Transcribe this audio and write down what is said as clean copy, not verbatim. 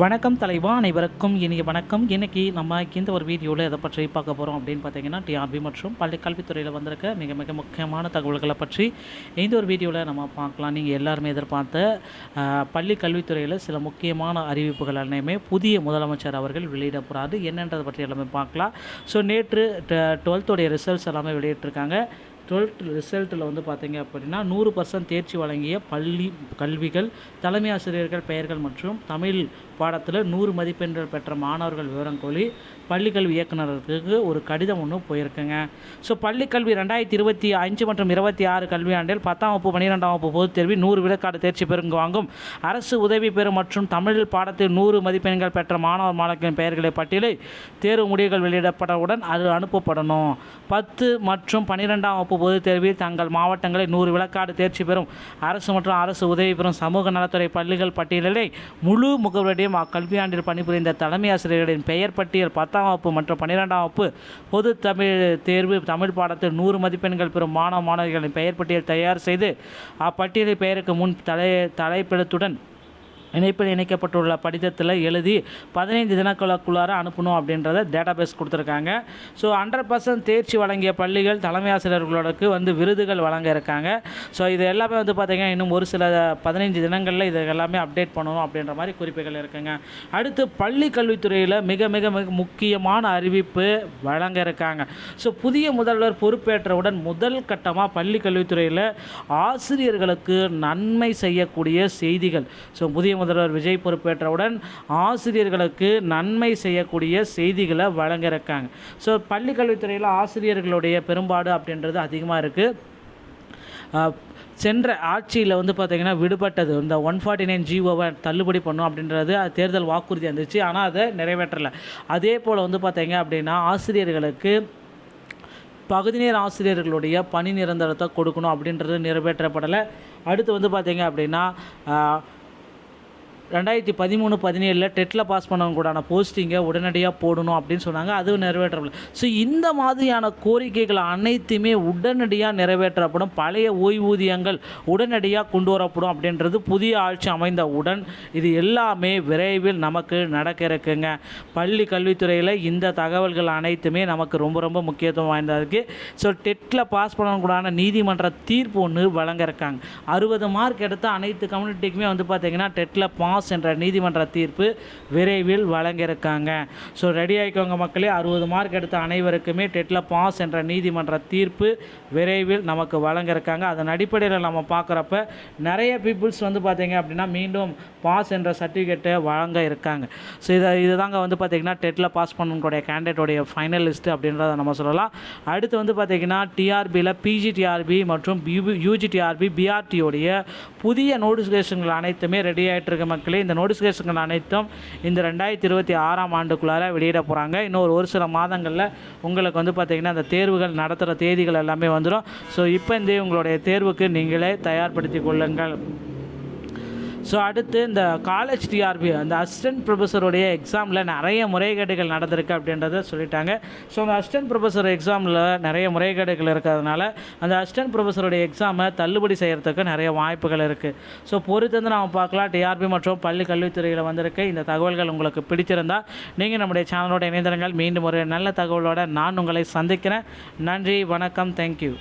வணக்கம் தலைவா, அனைவருக்கும் இனிய வணக்கம். இன்றைக்கி நம்ம இந்த ஒரு வீடியோவில் எதை பற்றி பார்க்க போகிறோம் அப்படின்னு பார்த்தீங்கன்னா, டிஆர்பி மற்றும் பள்ளி கல்வித்துறையில் வந்திருக்க மிக மிக முக்கியமான தகவல்களை பற்றி இந்த ஒரு வீடியோவில் நம்ம பார்க்கலாம். நீங்கள் எல்லாருமே எதிர்பார்த்த பள்ளி கல்வித்துறையில் சில முக்கியமான அறிவிப்புகள் எல்லாமே புதிய முதலமைச்சர் அவர்கள் வெளியிட போகிறாரு. என்னன்றதை பற்றி எல்லாமே பார்க்கலாம். ஸோ நேற்று 12th ரிசல்ட்ஸ் எல்லாமே வெளியிட்டிருக்காங்க. 12th ரிசல்ட்டில் வந்து பார்த்திங்க அப்படின்னா 100% தேர்ச்சி வழங்கிய பள்ளி கல்விகள், தலைமை ஆசிரியர்கள் பெயர்கள் மற்றும் தமிழ் பாடத்தில் 100 மதிப்பெண்கள் பெற்ற மாணவர்கள் விவரம் கோரி பள்ளிக்கல்வி இயக்குநருக்கு ஒரு கடிதம் ஒன்று போயிருக்குங்க. ஸோ பள்ளிக்கல்வி 2025 மற்றும் 26 கல்வியாண்டில் 10ஆம் வகுப்பு 12ஆம் வகுப்பு பொதுத் தேர்வில் 100 விழுக்காடு தேர்ச்சி பெறுங்க வாங்கும் அரசு உதவி பெறும் மற்றும் தமிழ் பாடத்தில் 100 மதிப்பெண்கள் பெற்ற மாணவர் மாணவர்களின் பெயர்களை பட்டியலை தேர்வு முடிவுகள் வெளியிடப்பட்டவுடன் அது அனுப்பப்படணும். 10 மற்றும் 12ஆம் வகுப்பு பொதுத் தேர்வில் தங்கள் மாவட்டங்களில் 100 விழுக்காடு தேர்ச்சி பெறும் அரசு மற்றும் அரசு உதவி பெறும் சமூக நலத்துறை பள்ளிகள் பட்டியலை முழு முகவரியும் அக்கல்வியாண்டில் பணிபுரிந்த தலைமை ஆசிரியர்களின் பெயர் பட்டியல் 10ஆம் வகுப்பு மற்றும் 12ஆம் வகுப்பு பொது தமிழ் தேர்வு தமிழ் பாடத்தில் 100 மதிப்பெண்கள் பெறும் மாணவ மாணவிகளின் பெயர் பட்டியல் தயார் செய்து அப்பட்டியலை பெயருக்கு முன் தலைப்பெழுத்துடன் இணைப்பில் இணைக்கப்பட்டுள்ள படித்தத்தில் எழுதி 15 தினங்களுக்குள்ளார அனுப்பணும் அப்படின்றத டேட்டாபேஸ் கொடுத்துருக்காங்க. ஸோ 100% தேர்ச்சி வழங்கிய பள்ளிகள் தலைமை ஆசிரியர்களுக்கு வந்து விருதுகள் வழங்க இருக்காங்க. ஸோ இது எல்லாமே வந்து பார்த்திங்கன்னா இன்னும் ஒரு சில 15 தினங்களில் இது எல்லாமே அப்டேட் பண்ணணும் அப்படின்ற மாதிரி குறிப்புகள் இருக்குங்க. அடுத்து பள்ளி கல்வித்துறையில் மிக மிக மிக முக்கியமான அறிவிப்பு வழங்க இருக்காங்க. ஸோ புதிய முதல்வர் பொறுப்பேற்றவுடன் முதல் கட்டமாக பள்ளி கல்வித்துறையில் ஆசிரியர்களுக்கு நன்மை செய்யக்கூடிய செய்திகள். ஸோ புதிய முதல்வர் விஜய் பொறுப்பேற்றவுடன் ஆசிரியர்களுக்கு நன்மை செய்யக்கூடிய செய்திகளை வழங்க இருக்காங்க. ஸோ பள்ளி கல்வித்துறையில் ஆசிரியர்களுடைய பெரும்பாடு அப்படின்றது அதிகமாக இருக்குது. சென்ற ஆட்சியில் வந்து பார்த்திங்கன்னா விடுபட்டது இந்த 149 ஜிஓவை தள்ளுபடி பண்ணும் அப்படின்றது தேர்தல் வாக்குறுதி இருந்துச்சு. ஆனால் அதை நிறைவேற்றலை. அதே போல் வந்து பார்த்திங்க அப்படின்னா ஆசிரியர்களுக்கு பகுதி நேர ஆசிரியர்களுடைய பணி நிரந்தரத்தை கொடுக்கணும் அப்படின்றது நிறைவேற்றப்படலை. அடுத்து வந்து பார்த்திங்க அப்படின்னா 2013-17 டெட்டில் பாஸ் பண்ணவங்க கூடான போஸ்டிங்கை உடனடியாக போடணும் அப்படின்னு சொன்னாங்க. அதுவும் நிறைவேற்றப்படல. ஸோ இந்த மாதிரியான கோரிக்கைகள் அனைத்துமே உடனடியாக நிறைவேற்றப்படும். பழைய ஓய்வூதியங்கள் உடனடியாக கொண்டு வரப்படும் அப்படின்றது புதிய ஆட்சி அமைந்தவுடன் இது எல்லாமே விரைவில் நமக்கு நடக்க இருக்குங்க. பள்ளி கல்வித்துறையில் இந்த தகவல்கள் அனைத்துமே நமக்கு ரொம்ப ரொம்ப முக்கியத்துவம் வாய்ந்ததுக்கு. ஸோ டெட்டில் பாஸ் பண்ணவங்க கூடான நீதிமன்ற தீர்ப்பு ஒன்று வழங்க இருக்காங்க. 60 மார்க் எடுத்த அனைத்து கம்யூனிட்டிக்குமே வந்து பார்த்திங்கன்னா டெட்டில் பாஸ் என்ற நீதிமன்ற தீர்ப்பு விரைவில் வழங்க இருக்காங்க. ஸோ ரெடி ஆகிக்கோங்க மக்களே. 60 மார்க் எடுத்த அனைவருக்குமே டெட்டில் பாஸ் என்ற நீதிமன்ற தீர்ப்பு விரைவில் நமக்கு வழங்க இருக்காங்க. அதன் அடிப்படையில் நம்ம பார்க்குறப்ப நிறைய பீப்புள்ஸ் வந்து பார்த்திங்க அப்படின்னா மீண்டும் பாஸ் என்ற சர்டிஃபிகேட்டை வழங்க இருக்காங்க. ஸோ இதுதாங்க வந்து பார்த்திங்கன்னா டெட்டில் பாஸ் பண்ணக்கூடிய கேண்டிடேட்டோடைய ஃபைனல் லிஸ்ட்டு அப்படின்றத நம்ம சொல்லலாம். அடுத்து வந்து பார்த்திங்கன்னா டிஆர்பியில் பிஜிடிஆர்பி மற்றும் யூஜிடிஆர்பி பிஆர்டியோடைய புதிய நோட்டிஃபிகேஷன்கள் அனைத்துமே ரெடி ஆகிட்டு இருக்க மக்களே. இந்த நோட்டிஃபிகேஷன்கள் அனைத்தும் இந்த 2026ஆம் ஆண்டுக்குள்ளார வெளியிட போகிறாங்க. இன்னும் ஒரு சில மாதங்களில் உங்களுக்கு வந்து பார்த்திங்கன்னா அந்த தேர்வுகள் நடத்துகிற தேதிகள் எல்லாமே வந்துடும். ஸோ இப்போ இந்த உங்களுடைய தேர்வுக்கு நீங்களே தயார்படுத்தி கொள்ளுங்கள். ஸோ அடுத்து இந்த காலேஜ் டிஆர்பி அந்த அசிஸ்டன்ட் ப்ரொஃபஸருடைய எக்ஸாமில் நிறைய முறைகேடுகள் நடந்திருக்கு அப்படின்றத சொல்லிட்டாங்க. ஸோ அந்த அசிஸ்டன்ட் ப்ரொஃபஸர் எக்ஸாமில் நிறைய முறைகேடுகள் இருக்கிறதுனால அந்த அசிஸ்டன்ட் ப்ரொஃபஸருடைய எக்ஸாமை தள்ளுபடி செய்கிறதுக்கு நிறைய வாய்ப்புகள் இருக்குது. ஸோ பொறுத்து வந்து நாம் பார்க்கலாம். டிஆர்பி மற்றும் பள்ளி கல்வித்துறையில் வந்திருக்க இந்த தகவல்கள் உங்களுக்கு பிடிச்சிருந்தால் நீங்கள் நம்முடைய சேனலோட இணைந்திருங்கள். மீண்டும் ஒரு நல்ல தகவலோடு நான் உங்களை சந்திக்கிறேன். நன்றி, வணக்கம், தேங்க்யூ.